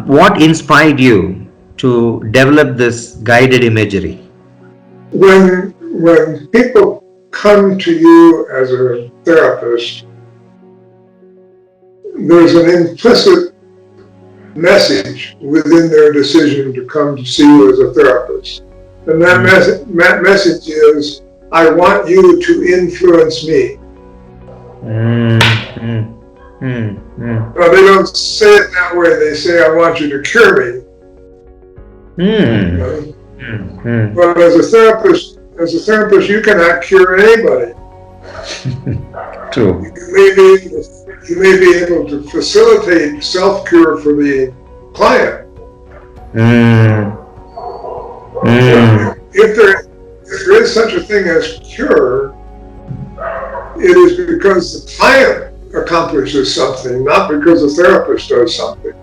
what inspired you to develop this guided imagery? When people come to you as a therapist, there's an implicit message within their decision to come to see you as a therapist. And that message is, I want you to influence me. Now, they don't say it that way. They say, I want you to cure me. But as a therapist, you cannot cure anybody. True. You may be able to facilitate self-cure for the client. If there is such a thing as cure, it is because the client accomplishes something, not because the therapist does something.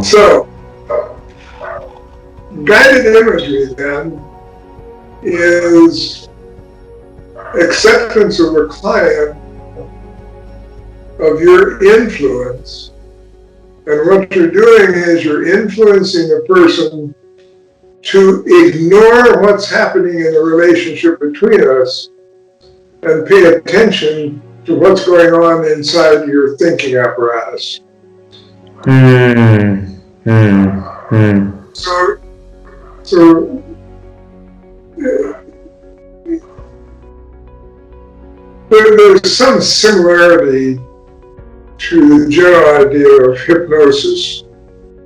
So, guided imagery then is acceptance of a client of your influence, and what you're doing is you're influencing a person to ignore what's happening in the relationship between us and pay attention to what's going on inside your thinking apparatus. So there's some similarity to the general idea of hypnosis.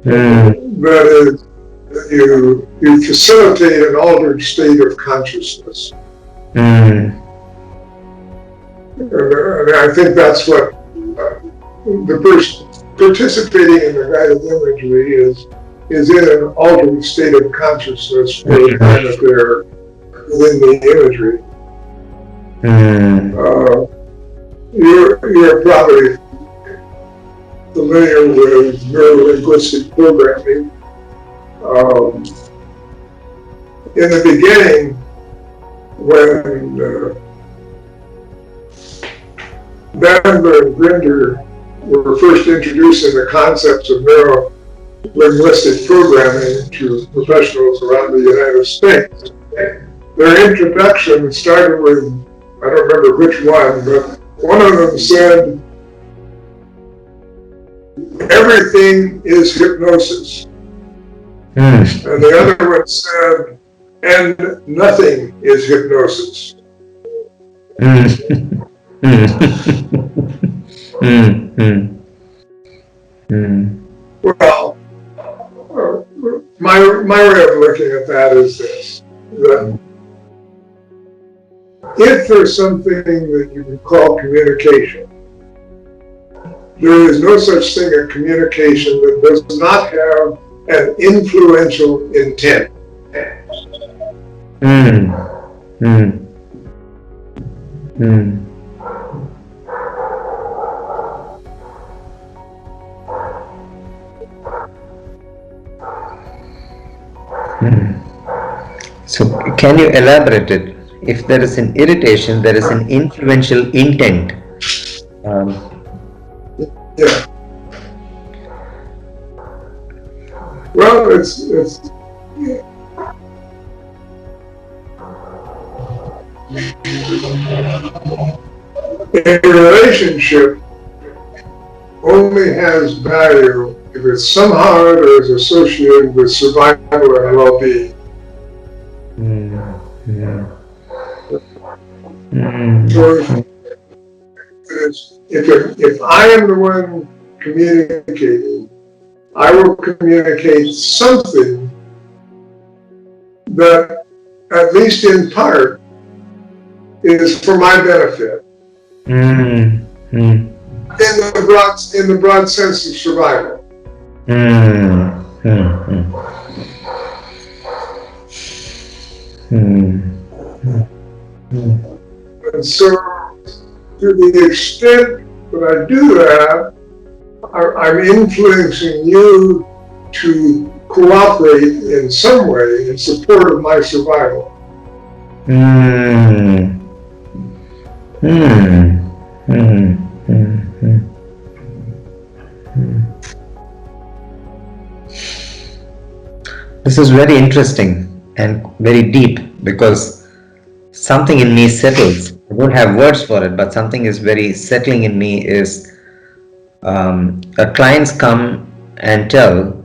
That is, you facilitate an altered state of consciousness. And I think that's what the person participating in the guided imagery is in an altered state of consciousness for the time that they're within the imagery. You're probably familiar with neuro-linguistic programming. In the beginning, when Bandler and Grinder were first introducing the concepts of neuro-linguistic programming to professionals around the United States, their introduction started with, I don't remember which one, but one of them said, everything is hypnosis. And the other one said, and nothing is hypnosis. Well, my way of looking at that is this, that if there's something that you can call communication, there is no such thing as communication that does not have an influential intent. So can you elaborate it? If there is an irritation, there is an influential intent. Yeah. Well, it's a relationship only has value if it's somehow or other is associated with survival and well-being. So if I am the one communicating, I will communicate something that, at least in part, is for my benefit. In the broad sense of survival. And so, to the extent that I do that, I'm influencing you to cooperate in some way in support of my survival. This is very interesting and very deep, because something in me settles. I don't have words for it, but something is very settling in me is clients come and tell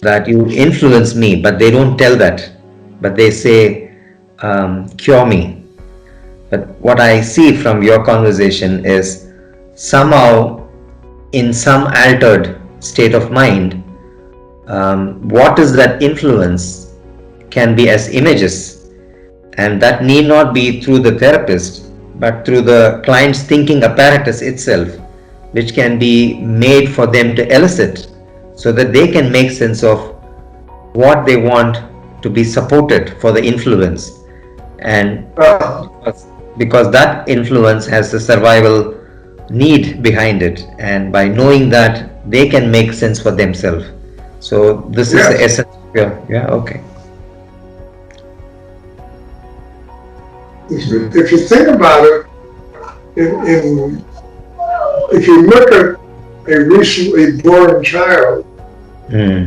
that you influence me, but they don't tell that, but they say cure me. But what I see from your conversation is somehow in some altered state of mind, what is that influence can be as images, and that need not be through the therapist but through the client's thinking apparatus itself, which can be made for them to elicit so that they can make sense of what they want to be supported for the influence, and because that influence has the survival need behind it, and by knowing that they can make sense for themselves. So this is the essence. Yeah, okay. If you think about it, if you look at a recently born child, they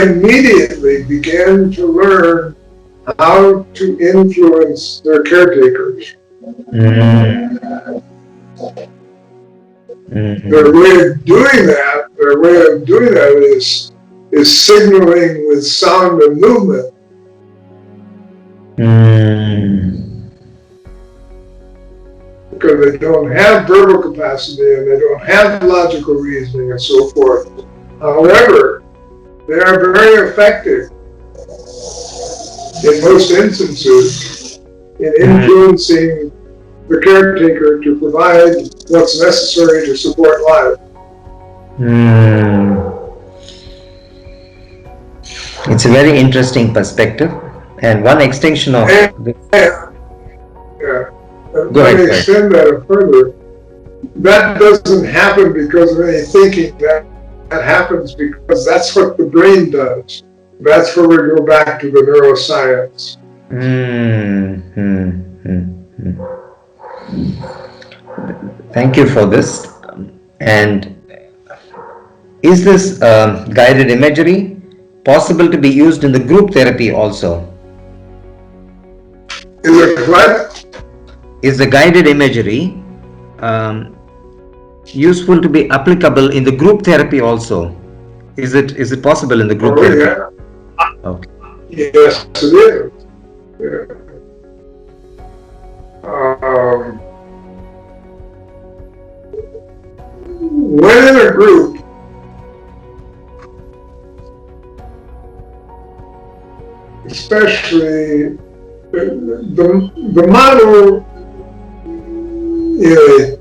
immediately begin to learn how to influence their caretakers. Their way of doing that is signaling with sound and movement. Because they don't have verbal capacity and they don't have logical reasoning and so forth. However, they are very effective in most instances in influencing the caretaker to provide what's necessary to support life. It's a very interesting perspective, and one extension of Let me extend that further. That doesn't happen because of any thinking. That happens because that's what the brain does. That's where we go back to the neuroscience. Thank you for this. And is this guided imagery possible to be used in the group therapy also? Is it what? Is the guided imagery useful to be applicable in the group therapy also? Is it possible in the group therapy? Yeah. Okay. Yes, it is. Yeah. When in a group, especially the model in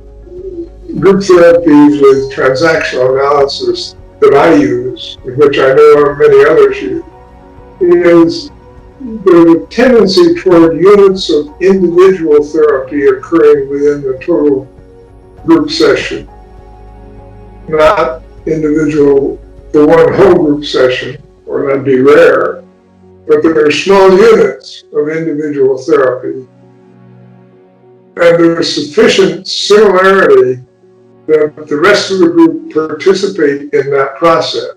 group therapy with transactional analysis that I use, which I know many others use, is the tendency toward units of individual therapy occurring within the total group session, not individual for one whole group session, or that'd be rare, but there are small units of individual therapy. And there's sufficient similarity that the rest of the group participate in that process.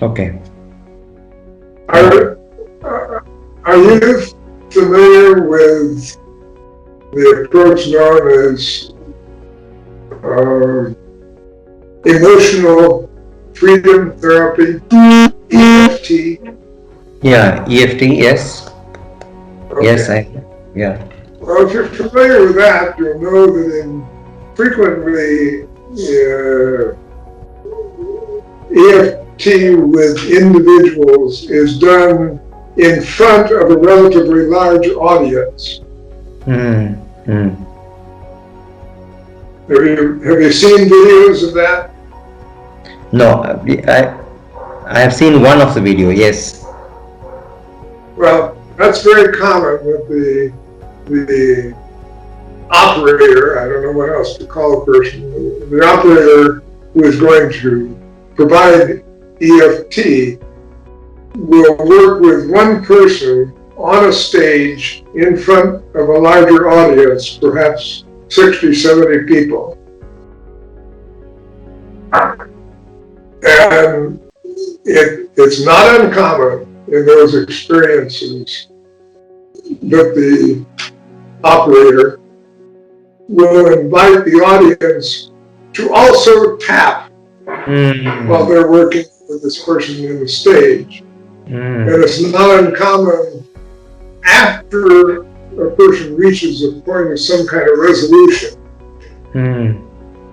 Okay. Are you familiar with the approach known as emotional freedom therapy, EFT? Yeah, EFT, yes. Okay. Yes, yeah. Well, if you're familiar with that, you'll know that frequently EFT with individuals is done in front of a relatively large audience. Have you seen videos of that? No, I have seen one of the video, yes. Well, that's very common with the operator. I don't know what else to call a person. The operator who is going to provide EFT will work with one person on a stage in front of a larger audience, perhaps 60, 70 people. And it's not uncommon in those experiences that the operator will invite the audience to also tap while they're working with this person in the stage. And it's not uncommon after a person reaches a point of some kind of resolution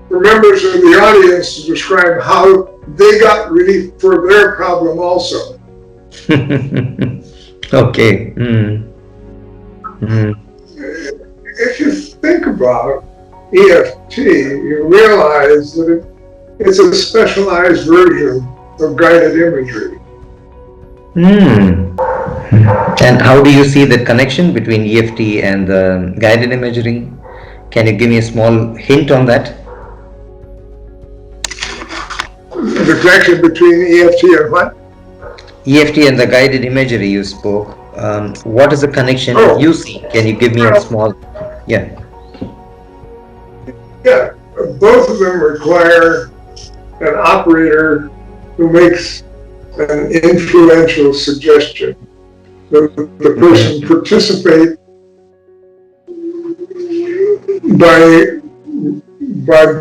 for members of the audience to describe how they got relief for their problem also. Okay. If you think about EFT, you realize that it's a specialized version of guided imagery. And how do you see the connection between EFT and the guided imagery? Can you give me a small hint on that? The connection between EFT and what? EFT and the guided imagery you spoke. What is the connection you see? Can you give me a small? Yeah. Yeah, both of them require an operator who makes an influential suggestion. The person participate by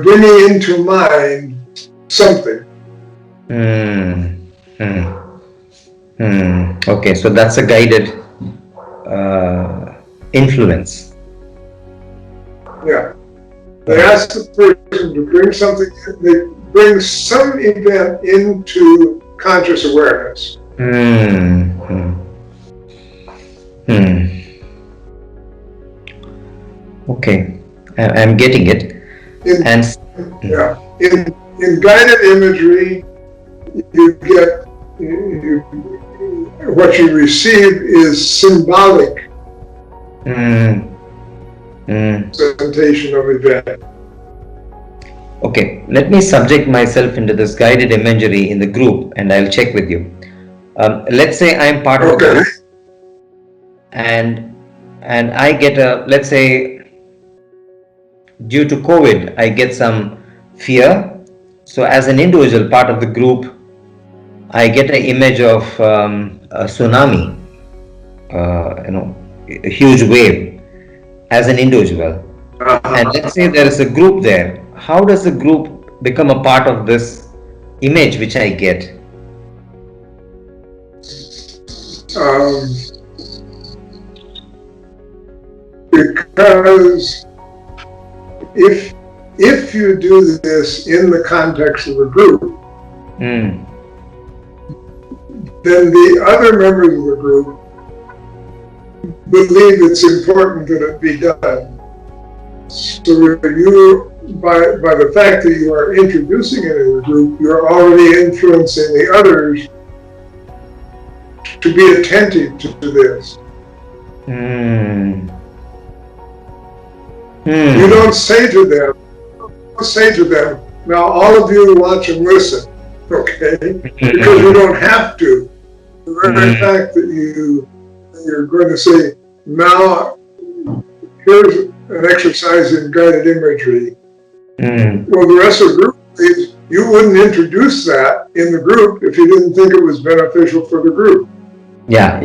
bringing into mind something. Okay, so that's a guided influence. Yeah. They ask the person to bring something, they bring some event into conscious awareness. Okay, I'm getting it. In guided imagery, you get what you receive is symbolic presentation of event. Okay, let me subject myself into this guided imagery in the group, and I'll check with you. Let's say I'm part of a group, and I get let's say due to COVID, I get some fear. So as an individual part of the group, I get an image of a tsunami, a huge wave as an individual. And let's say there is a group there. How does the group become a part of this image which I get? Because if you do this in the context of a group, then the other members of the group believe it's important that it be done. So you, by the fact that you are introducing it in the group, you're already influencing the others to be attentive to this. You don't say to them, now all of you watch and listen, okay? Because you don't have to. The very fact that you're going to say, now here's an exercise in guided imagery. Well, the rest of the group, you wouldn't introduce that in the group if you didn't think it was beneficial for the group. Yeah.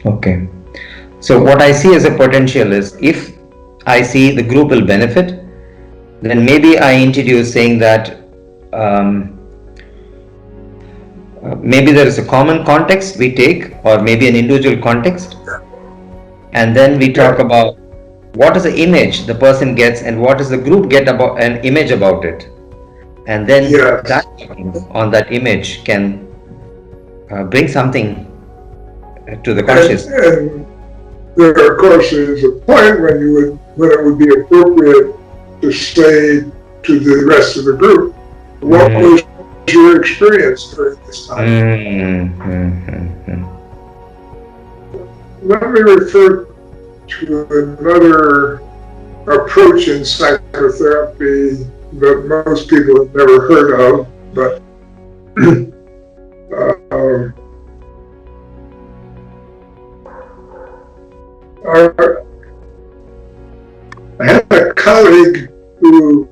Okay. So what I see as a potential is, if I see the group will benefit, then maybe I introduce saying that maybe there is a common context we take, or maybe an individual context, and then we talk about what is the image the person gets and what does the group get about an image about it, and then that on that image can bring something to the conscious. And there, of course, is a point when it would be appropriate to say to the rest of the group, what was your experience during this time? Let me refer to another approach in psychotherapy that most people have never heard of, but colleague who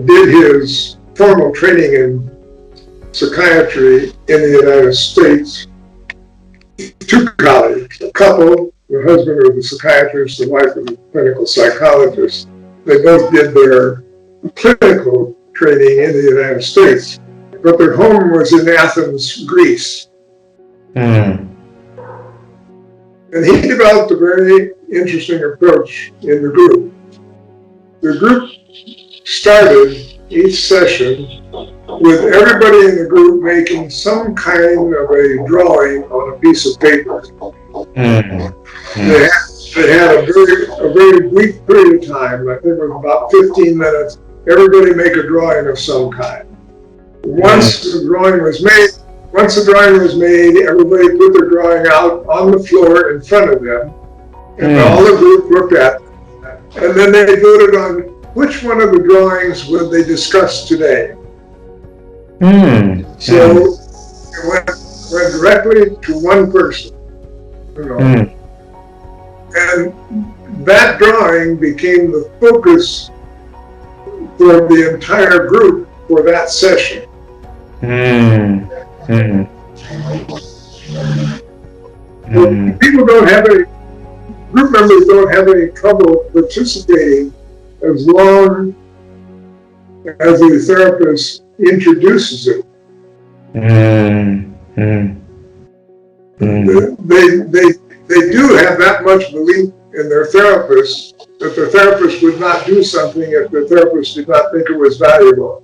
did his formal training in psychiatry in the United States, two colleagues, a couple, the husband was a psychiatrist, the wife was a clinical psychologist. They both did their clinical training in the United States, but their home was in Athens, Greece. Mm. And he developed a very interesting approach in the group. The group started each session with everybody in the group making some kind of a drawing on a piece of paper. Mm. They had a very brief period of time, I think it was about 15 minutes, everybody make a drawing of some kind. Once the drawing was made, everybody put their drawing out on the floor in front of them, and all the group looked at it. And then they voted on which one of the drawings would they discuss today. So it went directly to one person, you know. And that drawing became the focus for the entire group for that session. People don't have any, group members don't have any trouble participating as long as the therapist introduces it. They do have that much belief in their therapist that the therapist would not do something if the therapist did not think it was valuable.